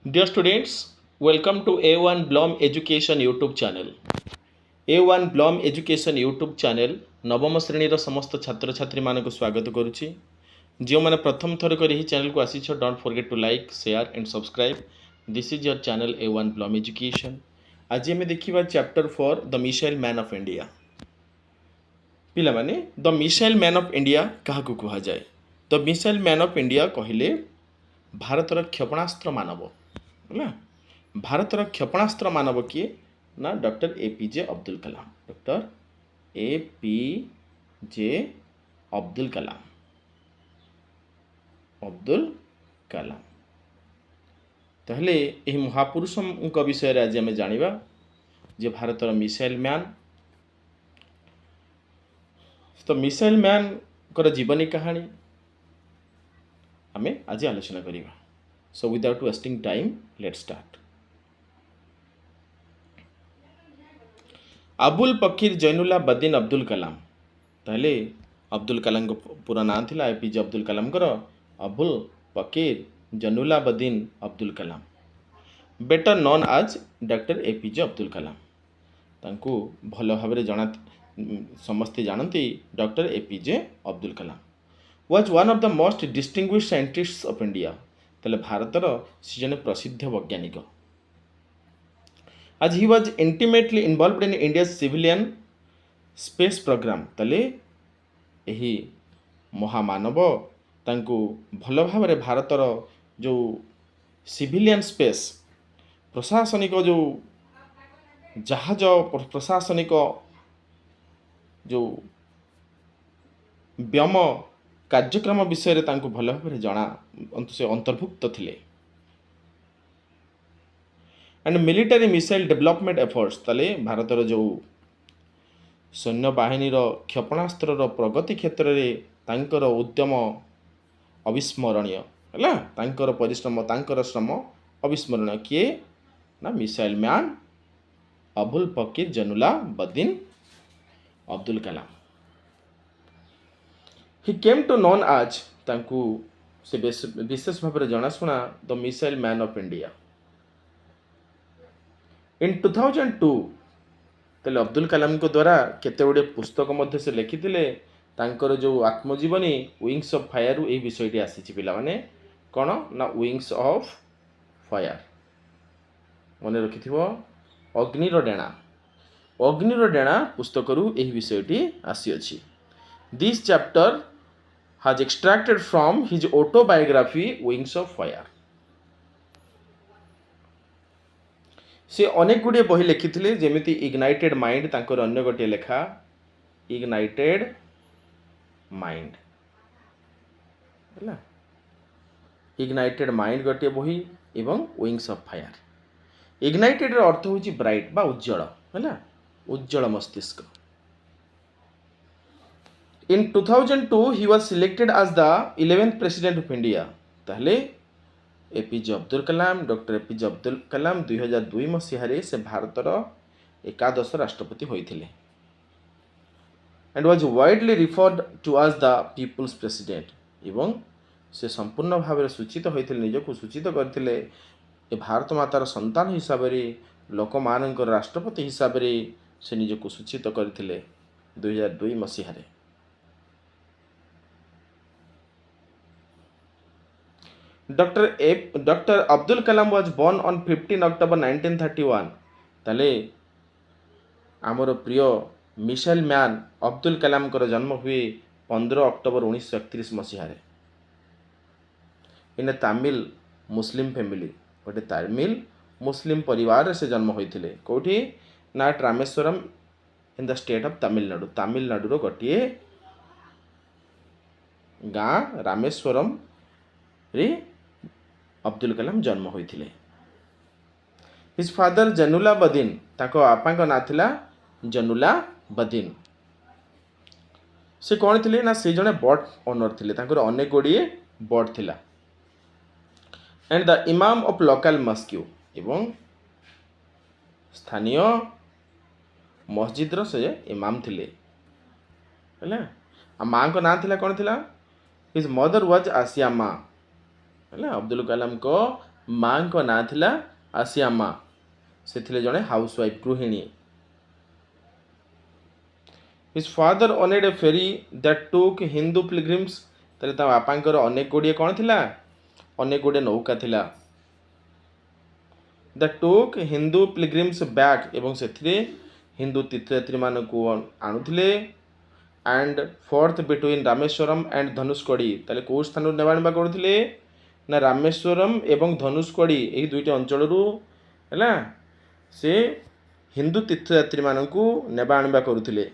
Dear students, welcome to A1 Blom Education YouTube channel. A1 Blom Education YouTube channel ନବମ ଶ୍ରେଣୀର ସମସ୍ତ ଛାତ୍ରଛାତ୍ରୀମାନଙ୍କୁ ସ୍ୱାଗତ କରୁଛି। ଯେଉଁମାନେ ପ୍ରଥମ ଥର କରି ଏହି ଚ୍ୟାନେଲକୁ ଆସିଛ, don't forget to like share and subscribe. This is your channel A1 Blom Education। ଆଜି ଆମେ ଦେଖିବା chapter 4 the missile man of India. ପିଲାମାନେ, the missile man of India କାହାକୁ କୁହାଯାଏ? The missile man of India କହିଲେ ଭାରତର କ୍ଷେପଣାସ୍ତ୍ର ମାନବ। ହେଲା, ଭାରତର କ୍ଷେପଣାସ୍ତ୍ର ମାନବ କିଏ? ନା doctor A.P.J Abdul Kalam. Doctor A.P.J Abdul Kalam. Abdul Kalam. ତାହେଲେ ଏହି ମହାପୁରୁଷଙ୍କ ବିଷୟରେ ଆଜି ଆମେ ଜାଣିବା, ଯେ ଭାରତର ମିସାଇଲ୍ ମ୍ୟାନ୍। ତ ମିସାଇଲ୍ ମ୍ୟାନ୍ଙ୍କର ଜୀବନୀ କାହାଣୀ ଆମେ ଆଜି ଆଲୋଚନା କରିବା। So without wasting time, let's start. Abul Pakir Jainulabdeen Abdul Kalam. ତାହେଲେ ଅବଦୁଲ କଲାମଙ୍କ ପୁରା ନାଁ ଥିଲା A.P.J ଅବଦୁଲ କଲାମଙ୍କର Avul Pakir Jainulabdeen Abdul Kalam, better known as doctor A.P.J Abdul Kalam. ତାଙ୍କୁ ଭଲ ଭାବରେ ସମସ୍ତେ ଜାଣନ୍ତି doctor A.P.J Abdul Kalam. Was one of the most distinguished scientists of India. ତାହେଲେ ଭାରତର ସେ ଜଣେ ପ୍ରସିଦ୍ଧ ବୈଜ୍ଞାନିକ। As he was intimately involved in India's civilian space program, ତାହେଲେ ଏହି ମହାମାନବ ତାଙ୍କୁ ଭଲ ଭାବରେ ଭାରତର ଯେଉଁ ସିଭିଲିଆନ୍ ସ୍ପେସ୍ ପ୍ରଶାସନିକ ଯେଉଁ ଜାହାଜ ପ୍ରଶାସନିକ ଯେଉଁ ବ୍ୟୋମ କାର୍ଯ୍ୟକ୍ରମ ବିଷୟରେ ତାଙ୍କୁ ଭଲ ଭାବରେ ସେ ଅନ୍ତର୍ଭୁକ୍ତ ଥିଲେ। ଆଣ୍ଡ ମିଲିଟାରୀ ମିସାଇଲ୍ ଡେଭଲପମେଣ୍ଟ ଏଫର୍ଟସ୍, ତାହେଲେ ଭାରତର ଯେଉଁ ସୈନ୍ୟବାହିନୀର କ୍ଷେପଣାସ୍ତ୍ରର ପ୍ରଗତି କ୍ଷେତ୍ରରେ ତାଙ୍କର ଉଦ୍ୟମ ଅବିସ୍ମରଣୀୟ। ହେଲା, ତାଙ୍କର ପରିଶ୍ରମ, ତାଙ୍କର ଶ୍ରମ ଅବିସ୍ମରଣୀୟ। କିଏ? ନା missile man Avul Pakir Jainulabdeen Abdul Kalam. He came to known as, ତାଙ୍କୁ ସେ ବିଶେଷ ଭାବରେ ଜଣାଶୁଣା the missile man of India. In 2002, ତାହେଲେ ଅବଦୁଲ କଲାମଙ୍କ ଦ୍ୱାରା କେତେ ଗୁଡ଼ିଏ ପୁସ୍ତକ ମଧ୍ୟ ସେ ଲେଖିଥିଲେ। ତାଙ୍କର ଯେଉଁ ଆତ୍ମଜୀବନୀ ୱିଙ୍ଗସ୍ ଅଫ୍ ଫାୟାରରୁ ଏହି ବିଷୟଟି ଆସିଛି। ପିଲାମାନେ, କ'ଣ ନା ୱିଙ୍ଗସ୍ ଅଫ୍ ଫାୟାର, ମନେ ରଖିଥିବ, ଅଗ୍ନିର ଡେଣା। ଅଗ୍ନିର ଡେଣା ପୁସ୍ତକରୁ ଏହି ବିଷୟଟି ଆସିଅଛି। This chapter has ଏକ୍ସଟ୍ରାକ୍ଟେଡ୍ from his autobiography wings of fire. ସେ ଅନେକ ଗୁଡ଼ିଏ ବହି ଲେଖିଥିଲେ, ଯେମିତି ଇଗ୍ନାଇଟେଡ୍ ମାଇଣ୍ଡ, ତାଙ୍କର ଅନ୍ୟ ଗୋଟିଏ ଲେଖା ଇଗ୍ନାଇଟେଡ୍ ମାଇଣ୍ଡ। ହେଲା, ଇଗ୍ନାଇଟେଡ୍ ମାଇଣ୍ଡ ଗୋଟିଏ ବହି ଏବଂ ୱିଙ୍ଗସ୍ ଅଫ୍ ଫାୟାର। ଇଗ୍ନାଇଟେଡ୍ର ଅର୍ଥ ହେଉଛି ବ୍ରାଇଟ୍ ବା ଉଜ୍ଜଳ। ହେଲା, ଉଜ୍ଜଳ ମସ୍ତିଷ୍କ। In 2002 he was selected as the 11th president of India. ତାହେଲେ A.P.J Abdul Kalam, doctor A.P.J Abdul Kalam 2002 ମସିହାରେ ସେ ଭାରତର ଏକାଦଶ ରାଷ୍ଟ୍ରପତି ହୋଇଥିଲେ। And was widely referred to as the people's president. ଏବଂ ସେ ସମ୍ପୂର୍ଣ୍ଣ ଭାବରେ ସୂଚିତ ହୋଇଥିଲେ, ନିଜକୁ ସୂଚିତ କରିଥିଲେ ଏ ଭାରତ ମାତାର ସନ୍ତାନ ହିସାବରେ, ଲୋକମାନଙ୍କର ରାଷ୍ଟ୍ରପତି ହିସାବରେ ସେ ନିଜକୁ ସୂଚିତ କରିଥିଲେ 2002 ମସିହାରେ। Doctor Abdul Kalam was born on 15 October 1931। ତାହେଲେ ଆମର ପ୍ରିୟ ମିସାଇଲ୍ ମ୍ୟାନ୍ ଅବଦୁଲ କଲାମଙ୍କର ଜନ୍ମ ହୁଏ 15 ଅକ୍ଟୋବର 1931 ମସିହାରେ। In a Tamil Muslim family, ଗୋଟେ ତାମିଲ ମୁସଲିମ୍ ପରିବାରରେ ସେ ଜନ୍ମ ହୋଇଥିଲେ। କେଉଁଠି? ନା Rameswaram in the state of Tamil Nadu. ତାମିଲନାଡ଼ୁର ଗୋଟିଏ ଗାଁ ରାମେଶ୍ୱରମ୍ରେ ଅବଦୁଲ କଲାମ ଜନ୍ମ ହୋଇଥିଲେ। ହିଜ୍ ଫାଦର ଜୈନୁଲାବଦିନ, ତାଙ୍କ ବାପାଙ୍କ ନାଁ ଥିଲା ଜୈନୁଲାବଦିନ। ସେ କ'ଣ ଥିଲେ? ନା ସେ ଜଣେ ବୋଟ୍ ଓନର ଥିଲେ, ତାଙ୍କର ଅନେକ ଗୁଡ଼ିଏ ବୋଟ୍ ଥିଲା। And the imam of local mosque, ଏବଂ ସ୍ଥାନୀୟ ମସଜିଦର ସେ ଇମାମ ଥିଲେ। ହେଲା, ଆଉ ମାଆଙ୍କ ନାଁ କ'ଣ ଥିଲା? ହିଜ୍ ମଦର ୱାଜ୍ ଆସିଆ ମା। ହେଲା, ଅବଦୁଲ କଲାମଙ୍କ ମାଙ୍କ ନାଁ ଥିଲା ଆସିଆ ମା, ସେ ଥିଲେ ଜଣେ ହାଉସୱାଇଫ୍, ଗୃହିଣୀ। ହିଜ୍ ଫାଦର ଓନେଡ୍ ଏ ଫେରି ଦ୍ୟାଟ୍ ଟୁକ୍ ହିନ୍ଦୁ ପିଲଗ୍ରିମ୍ସ, ତାହେଲେ ତା ବାପାଙ୍କର ଅନେକ ଗୁଡ଼ିଏ କ'ଣ ଥିଲା? ଅନେକ ଗୁଡ଼ିଏ ନୌକା ଥିଲା। That took Hindu pilgrims back, ଏବଂ ସେଥିରେ ହିନ୍ଦୁ ତୀର୍ଥଯାତ୍ରୀମାନଙ୍କୁ ଆଣୁଥିଲେ। And forth between Rameswaram and Dhanushkodi, ତାହେଲେ କେଉଁ ସ୍ଥାନରୁ ନେବା ଆଣିବା କରୁଥିଲେ? ନା ରାମେଶ୍ୱରମ୍ ଏବଂ ଧନୁଷକୋଡ଼ି, ଏହି ଦୁଇଟି ଅଞ୍ଚଳରୁ ହେଲା ସେ ହିନ୍ଦୁ ତୀର୍ଥଯାତ୍ରୀମାନଙ୍କୁ ନେବା ଆଣିବା କରୁଥିଲେ।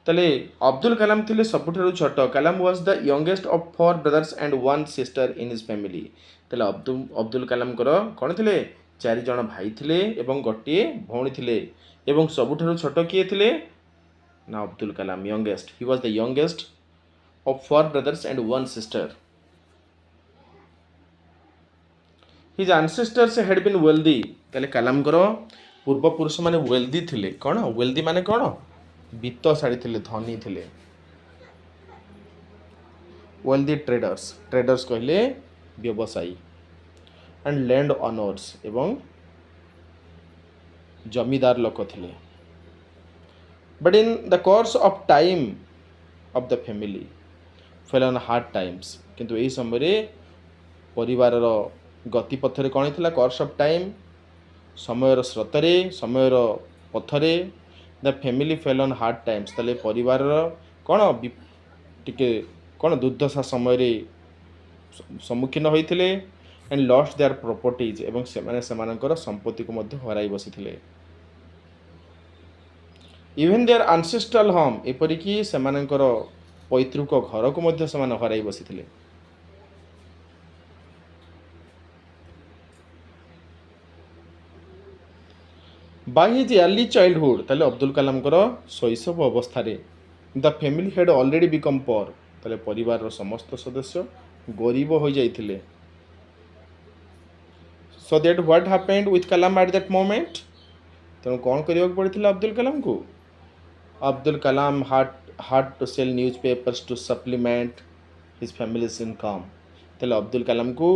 ତାହେଲେ ଅବଦୁଲ କାଲାମ ଥିଲେ ସବୁଠାରୁ ଛୋଟ। Kalam was the youngest of 4 brothers and 1 sister in his family. ତାହେଲେ ଅବଦୁଲ କାଲାମଙ୍କର କ'ଣ ଥିଲେ? 4 ଜଣ ଭାଇ ଥିଲେ ଏବଂ ଗୋଟିଏ ଭଉଣୀ ଥିଲେ। ଏବଂ ସବୁଠାରୁ ଛୋଟ କିଏ ଥିଲେ? ନା Abdul Kalam, youngest. He was the youngest of 4 brothers and 1 sister. His ancestors had been wealthy, ତାହେଲେ କାଲାମଙ୍କର ପୂର୍ବପୁରୁଷମାନେ ୱେଲ୍ଦି ଥିଲେ। କ'ଣ ୱେଲ୍ଦି ମାନେ? କ'ଣ ବିତ୍ତଶାଳୀ ଥିଲେ, ଧନୀ ଥିଲେ। ୱେଲ୍ଦି ଟ୍ରେଡର୍ସ, ଟ୍ରେଡର୍ସ କହିଲେ ବ୍ୟବସାୟୀ। ଆଣ୍ଡ ଲ୍ୟାଣ୍ଡ ଅନର୍ସ, ଏବଂ ଜମିଦାର ଲୋକ ଥିଲେ। But in the course of time of the family fell on hard Times, କିନ୍ତୁ ଏହି ସମୟରେ ପରିବାରର ଗତିପଥରେ କ'ଣ ହେଇଥିଲା? କୋର୍ସ ଅଫ୍ ଟାଇମ୍, ସମୟର ସ୍ରୋତରେ, ସମୟର ପଥରେ the family fell on hard times, ତାହେଲେ ପରିବାରର କ'ଣ ଟିକେ କ'ଣ ଦୁର୍ଦ୍ଦଶା ସମୟରେ ସମ୍ମୁଖୀନ ହୋଇଥିଲେ। ଆଣ୍ଡ ଲଷ୍ଟ ଦେୟାର ପ୍ରପର୍ଟିଜ୍, ଏବଂ ସେମାନେ ସେମାନଙ୍କର ସମ୍ପତ୍ତିକୁ ମଧ୍ୟ ହରାଇ ବସିଥିଲେ। ଇଭେନ୍ ଦେୟାର ଆନସେଷ୍ଟ୍ରାଲ ହୋମ୍, ଏପରିକି ସେମାନଙ୍କର ପୈତୃକ ଘରକୁ ମଧ୍ୟ ସେମାନେ ହରାଇ ବସିଥିଲେ। ବାଇ ହିଜ୍ ଆର୍ଲି ଚାଇଲ୍ଡହୁଡ୍, ତାହେଲେ ଅବଦୁଲ କାଲାମଙ୍କର ଶୈଶବ ଅବସ୍ଥାରେ the family head already become poor, ତାହେଲେ ପରିବାରର ସମସ୍ତ ସଦସ୍ୟ ଗରିବ ହୋଇଯାଇଥିଲେ। So that what happened with Kalam at that moment, ତେଣୁ କ'ଣ କରିବାକୁ ପଡ଼ିଥିଲା Abdul କାଲାମକୁ? Abdul Kalam had to sell newspapers to supplement his family's income, ତାହେଲେ ଅବଦୁଲ କାଲାମକୁ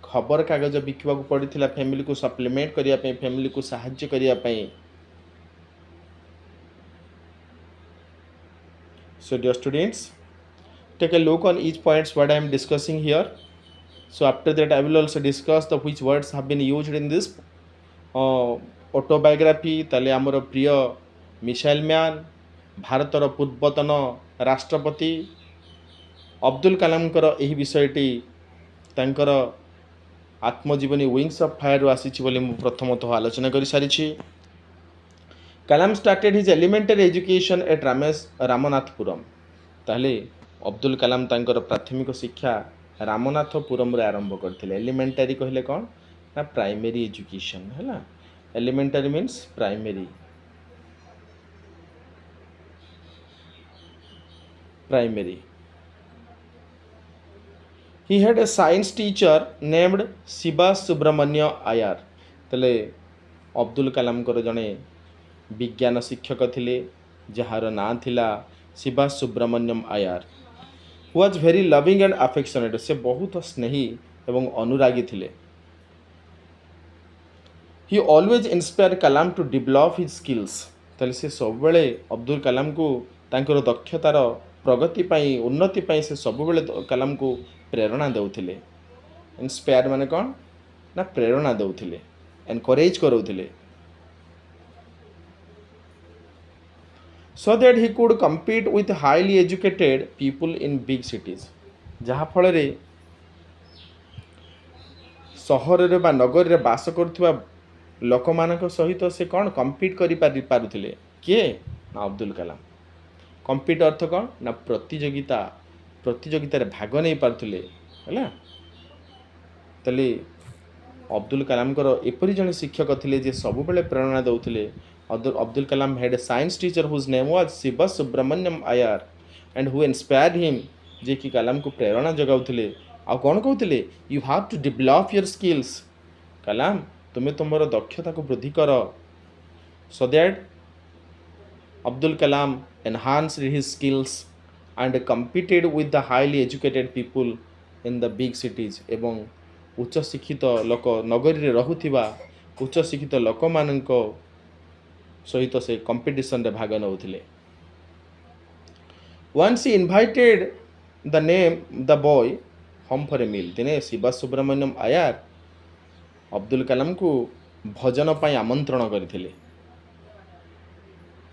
ଖବରକାଗଜ ବିକିବାକୁ ପଡ଼ିଥିଲା ଫ୍ୟାମିଲିକୁ ସପ୍ଲିମେଣ୍ଟ କରିବା ପାଇଁ, ଫ୍ୟାମିଲିକୁ ସାହାଯ୍ୟ କରିବା ପାଇଁ। So dear students, take a look on each points what I am discussing here. So after that I will also discuss the which words have been used in this autobiography. ତାହେଲେ ଆମର ପ୍ରିୟ missile man, ଭାରତର ପୂର୍ବତନ ରାଷ୍ଟ୍ରପତି ଅବଦୁଲ କାଲାମଙ୍କର ଏହି ବିଷୟଟି ତାଙ୍କର ଆତ୍ମଜୀବନୀ ୱିଙ୍ଗସ୍ ଅଫ୍ ଫାୟାରରୁ ଆସିଛି ବୋଲି ମୁଁ ପ୍ରଥମତଃ ଆଲୋଚନା କରିସାରିଛି। Kalam started his elementary education at Ramanathapuram, ତାହେଲେ ଅବଦୁଲ କାଲାମ ତାଙ୍କର ପ୍ରାଥମିକ ଶିକ୍ଷା ରାମନାଥପୁରମରେ ଆରମ୍ଭ କରିଥିଲେ। ଏଲିମେଣ୍ଟାରୀ କହିଲେ କ'ଣ? ନା ପ୍ରାଇମେରୀ ଏଜୁକେସନ୍ ହେଲା। Elementary means primary. He had a science teacher named Siva Subramania Iyer, ତାହେଲେ ଅବଦୁଲ କାଲାମଙ୍କର ଜଣେ ବିଜ୍ଞାନ ଶିକ୍ଷକ ଥିଲେ ଯାହାର ନାଁ ଥିଲା Shiva Subramaniam Iyer. Who was very loving and affectionate, ସେ ବହୁତ ସ୍ନେହୀ ଏବଂ ଅନୁରାଗୀ ଥିଲେ। He always inspire Kalam to develop his skills, ତାହେଲେ ସେ ସବୁବେଳେ ଅବଦୁଲ କାଲାମକୁ ତାଙ୍କର ଦକ୍ଷତାର ପ୍ରଗତି ପାଇଁ, ଉନ୍ନତି ପାଇଁ ସେ ସବୁବେଳେ କାଲାମକୁ ପ୍ରେରଣା ଦେଉଥିଲେ। ଇନ୍ସପାୟାର ମାନେ କ'ଣ? ନା ପ୍ରେରଣା ଦେଉଥିଲେ, ଏନକରେଜ୍ କରାଉଥିଲେ। So that he could compete with highly educated people in big cities, ଯାହାଫଳରେ ସହରରେ ବା ନଗରରେ ବାସ କରୁଥିବା ଲୋକମାନଙ୍କ ସହିତ ସେ କ'ଣ କମ୍ପିଟ୍ କରିପାରୁଥିଲେ। କିଏ? ନା ଅବଦୁଲ କାଲାମ। କମ୍ପିଟ୍ ଅର୍ଥ କ'ଣ? ନା ପ୍ରତିଯୋଗିତାରେ ଭାଗ ନେଇପାରୁଥିଲେ ହେଲା। ତାହେଲେ ଅବଦୁଲ କାଲାମଙ୍କର ଏପରି ଜଣେ ଶିକ୍ଷକ ଥିଲେ ଯେ ସବୁବେଳେ ପ୍ରେରଣା ଦେଉଥିଲେ। Abdul Kalam had a science teacher whose name was Shiva Subramaniam Iyer and who inspired him, ଯିଏକି କାଲାମକୁ ପ୍ରେରଣା ଯୋଗାଉଥିଲେ। ଆଉ କ'ଣ କହୁଥିଲେ? You have to develop your skills, Kalam ତୁମେ ତୁମର ଦକ୍ଷତାକୁ ବୃଦ୍ଧି କର। So that Abdul Kalam enhanced his skills and competed with the highly educated people in the big cities ଏବଂ ଉଚ୍ଚ ଶିକ୍ଷିତ ଲୋକ ନଗରୀରେ ରହୁଥିବା ଉଚ୍ଚ ଶିକ୍ଷିତ ଲୋକମାନଙ୍କ ସହିତ ସେ କମ୍ପିଟିସନରେ ଭାଗ ନେଉଥିଲେ। Once he invited the boy home for a meal, ଦିନେ ଶିବା ସୁବ୍ରମଣ୍ୟମ ଆୟାର ଅବଦୁଲ କାଲାମକୁ ଭୋଜନ ପାଇଁ ଆମନ୍ତ୍ରଣ କରିଥିଲେ।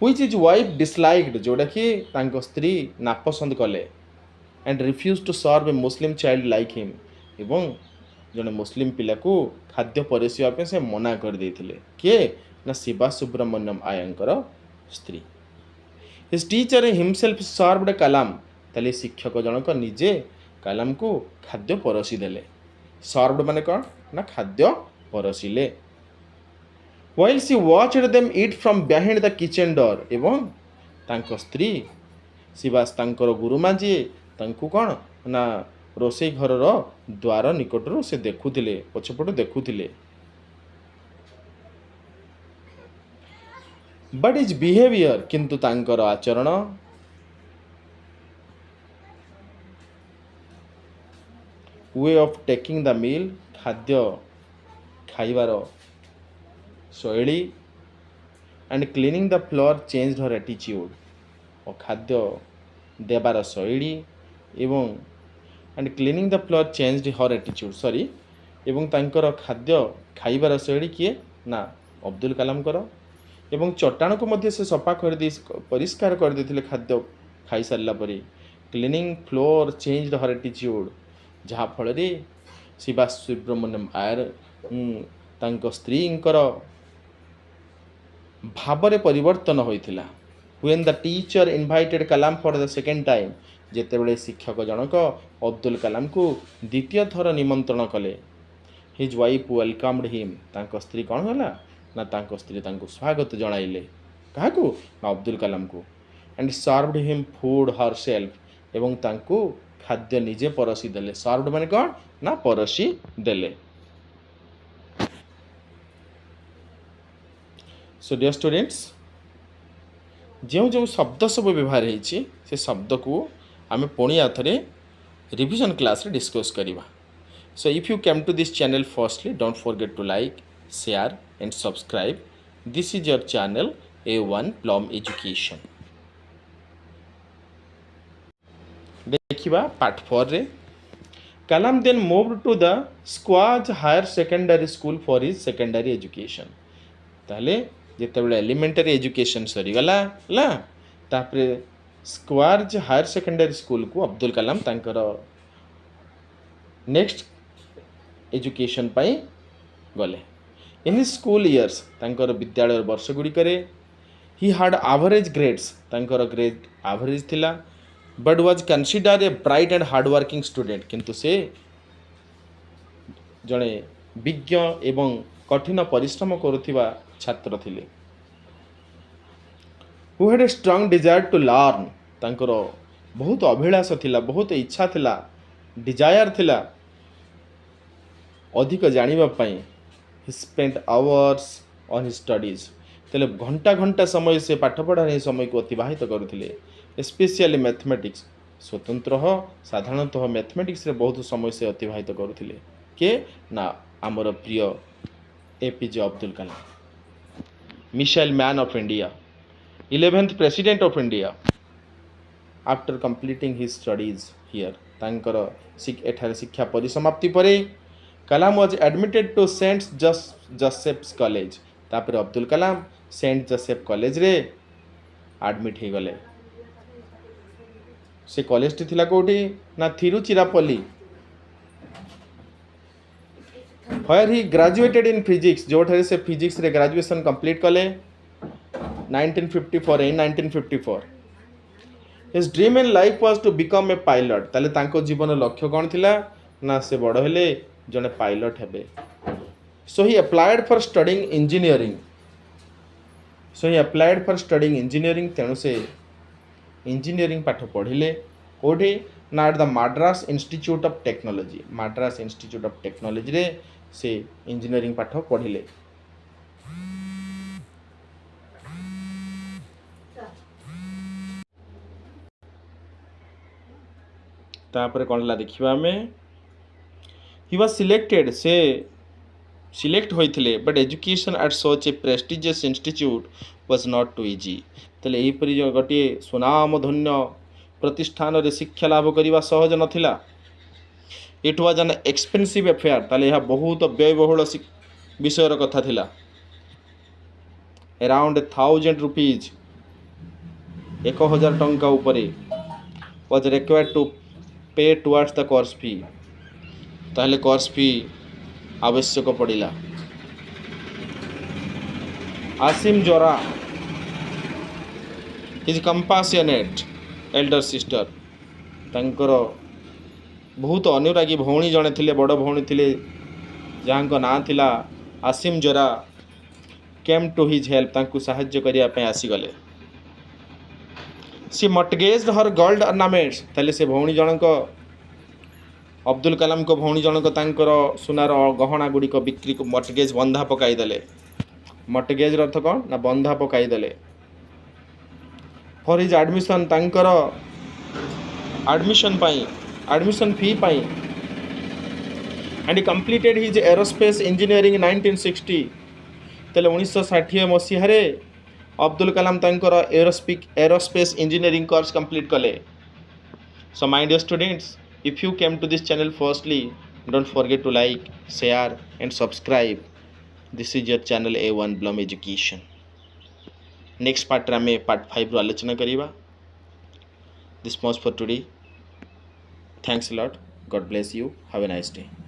which his wife disliked, ଯୋଉଟାକି ତାଙ୍କ ସ୍ତ୍ରୀ ନାପସନ୍ଦ କଲେ, and refused to serve a Muslim child like him, ଏବଂ ଜଣେ ମୁସଲିମ ପିଲାକୁ ଖାଦ୍ୟ ପରସିବା ପାଇଁ ସେ ମନା କରିଦେଇଥିଲେ। କିଏ ନା ଶିବା ସୁବ୍ରମଣ୍ୟମ ଆୟାଙ୍କର ସ୍ତ୍ରୀ। His teacher himself served Kalam, ତାହେଲେ ଶିକ୍ଷକ ଜଣକ ନିଜେ କାଲାମକୁ ଖାଦ୍ୟ ପରସି ଦେଲେ। ସର୍ଭଡ ମାନେ କ'ଣ ନା ଖାଦ୍ୟ ପରସିଲେ। while she watched them eat from behind the kitchen door, ଏବଂ ତାଙ୍କ ସ୍ତ୍ରୀ ଶିବାସ ତାଙ୍କର ଗୁରୁମା ଯିଏ ତାଙ୍କୁ କ'ଣ ନା ରୋଷେଇ ଘରର ଦ୍ୱାର ନିକଟରୁ ସେ ଦେଖୁଥିଲେ, ପଛପଟୁ ଦେଖୁଥିଲେ। but his behavior, କିନ୍ତୁ ତାଙ୍କର ଆଚରଣ way of taking the meal, ଖାଦ୍ୟ ଖାଇବାର ଶୈଳୀ, and cleaning the floor changed her attitude, ଓ ଖାଦ୍ୟ ଦେବାର ଶୈଳୀ ଏବଂ and cleaning the floor changed her attitude, ଏବଂ ତାଙ୍କର ଖାଦ୍ୟ ଖାଇବାର ଶୈଳୀ କିଏ ନା ଅବଦୁଲ କାଲାମଙ୍କର, ଏବଂ ଚଟାଣକୁ ମଧ୍ୟ ସେ ସଫା କରିଦେଇ ପରିଷ୍କାର କରିଦେଇଥିଲେ ଖାଦ୍ୟ ଖାଇସାରିଲା ପରେ। କ୍ଲିନିଂ ଫ୍ଲୋର ଚେଞ୍ଜଡ ହର ଆଟିଚ୍ୟୁଡ, ଯାହାଫଳରେ ଶିବା ସୁବ୍ରମଣ୍ୟମ ଆୟାର ତାଙ୍କ ସ୍ତ୍ରୀଙ୍କର ଭାବରେ ପରିବର୍ତ୍ତନ ହୋଇଥିଲା। when the teacher invited Kalam for the second time, ଯେତେବେଳେ ଶିକ୍ଷକ ଜଣକ ଅବଦୁଲ କାଲାମକୁ ଦ୍ୱିତୀୟ ଥର ନିମନ୍ତ୍ରଣ କଲେ, his wife welcomed him, ତାଙ୍କ ସ୍ତ୍ରୀ କ'ଣ ହେଲା ନା ତାଙ୍କ ସ୍ତ୍ରୀ ତାଙ୍କୁ ସ୍ୱାଗତ ଜଣାଇଲେ। କାହାକୁ ନା Abdul କାଲାମକୁ। and served him food herself, ଏବଂ ତାଙ୍କୁ ଖାଦ୍ୟ ନିଜେ ପରସି ଦେଲେ। ସର୍ଭଡ ମାନେ କ'ଣ ନା ପରସି ଦେଲେ। so dear students, ଯେଉଁ ଯେଉଁ ଶବ୍ଦ ସବୁ ବ୍ୟବହାର ହେଇଛି ସେ ଶବ୍ଦକୁ ଆମେ ପୁଣି ଆଉଥରେ ରିଭିଜନ୍ କ୍ଲାସ୍ରେ ଡିସ୍କସ୍ କରିବା। so if you came to this channel firstly, don't forget to like, share and subscribe. this is your channel A1 Blom Education. ଦେଖିବା part 4ରେ। Kalam then moved to the Squash Higher Secondary School for his secondary education. ତାହେଲେ ଯେତେବେଳେ elementary education ସରିଗଲା ହେଲା, ତାପରେ ସ୍କ୍ୱାର୍ଜ higher secondary ସ୍କୁଲକୁ ଅବଦୁଲ କାଲାମ ତାଙ୍କର next education ପାଇଁ ଗଲେ। ଇନ୍ ହିଜ୍ ସ୍କୁଲ ଇୟର୍ସ, ତାଙ୍କର ବିଦ୍ୟାଳୟ ବର୍ଷ ଗୁଡ଼ିକରେ ହି ହାଡ଼ ଆଭରେଜ୍ ଗ୍ରେଡ୍ସ, ତାଙ୍କର ଗ୍ରେଡ୍ ଆଭରେଜ୍ ଥିଲା। But was considered a bright and hardworking student, କିନ୍ତୁ ସେ ଜଣେ ବିଜ୍ଞ ଏବଂ କଠିନ ପରିଶ୍ରମ କରୁଥିବା ଛାତ୍ର ଥିଲେ। who had a strong desire to learn, ତାଙ୍କର ବହୁତ ଅଭିଳାଷ ଥିଲା, ବହୁତ ଇଚ୍ଛା ଥିଲା, ଡିଜାୟାର ଥିଲା ଅଧିକ ଜାଣିବା ପାଇଁ। he spent hours on his studies, ତାହେଲେ ଘଣ୍ଟା ଘଣ୍ଟା ସମୟ ସେ ପାଠପଢ଼ାରେ ସମୟକୁ ଅତିବାହିତ କରୁଥିଲେ। ସ୍ପେସିଆଲି ମ୍ୟାଥମେଟିକ୍ସ, ସ୍ୱତନ୍ତ୍ର ସାଧାରଣତଃ ମ୍ୟାଥମେଟିକ୍ସରେ ବହୁତ ସମୟ ସେ ଅତିବାହିତ କରୁଥିଲେ। କିଏ ନା ଆମର ପ୍ରିୟ APJ Abdul Kalam, missile man of India, 11th President of India. After completing his studies here, ତାଙ୍କର ଏଠାରେ ଶିକ୍ଷା ପରିସମାପ୍ତି ପରେ Kalam was admitted to Saint Joseph's college, ତାପରେ ଅବଦୁଲ କାଲାମ ସେଣ୍ଟ ଜୋସେଫ କଲେଜରେ ଆଡ଼ମିଟ୍ ହେଇଗଲେ। ସେ କଲେଜଟି ଥିଲା କେଉଁଠି ନା ଥିରୁଚିରାପଲ୍ଲୀ। where he graduated in physics, ଯେଉଁଠାରେ ସେ ଫିଜିକ୍ସରେ ଗ୍ରାଜୁଏସନ୍ କମ୍ପ୍ଲିଟ୍ କଲେ 1954। his dream in life was to become a pilot, ତାହେଲେ ତାଙ୍କ ଜୀବନ ଲକ୍ଷ୍ୟ କ'ଣ ଥିଲା ନା ସେ ବଡ଼ ହେଲେ ଜଣେ ପାଇଲଟ ହେବେ। so he applied for studying engineering, ତେଣୁ ସେ ଇଞ୍ଜିନିୟରିଂ ପାଠ ପଢ଼ିଲେ। କେଉଁଠି ନା at the Madras institute of technology, Madras institute of ଟେକ୍ନୋଲୋଜିରେ ସେ ଇଞ୍ଜିନିୟରିଂ ପାଠ ପଢ଼ିଲେ। तापर कौन ला देखिबा आमे ही वाज सिलेक्टेड से सिलेक्ट होइथिले but education at such a prestigious institute was not too easy तले एही परि जो गोटे सुनाम धन्य प्रतिष्ठान रे शिक्षा लाभ करने सहज नथिला it was an expensive affair ताले यह बहुत व्ययबहुल विषयर कथा थिला अराउंड 1000 रुपीज 1000 टंका उपरे वाज रिक्वायर्ड टू पे टुवर्ड्स द कोर्स फी ताहले कोर्स फी आवश्यक पड़िला आसिम जोरा हिज कंपासियनेट एल्डर सिस्टर तांकर बहुत अनुरागी भौणी जड़े थिले बड़ भौणी थिले जहाँ को ना थिला आसिम जोरा केम टू हिज हेल्प तांकु साहाय्य करिया पे आसीगले सी मटगेज हर गोल्ड अर्नामेंट्स ताले से भौणी जनक अब्दुल कलाम को भौणी जनक तांकर सुनार गहना गुड़िक बिक्री को मटगेज बंधा पकाईदेले मटगेज अर्थ कौन ना बंधा पकाईदेले फॉर हिज एडमिशन तांकर admission fee pi and he completed his aerospace engineering 1960 तेले 1960 मसीह अब्दुल कलाम तांकर एरोस्पेस इंजीनियरिंग कोर्स कंप्लीट कले so my dear students if you came to this channel firstly don't forget to like share and subscribe this is your channel A1 bloom education next part रे आमे part 5 रो आलोचना करिबा this much for today thanks a lot God bless you have a nice day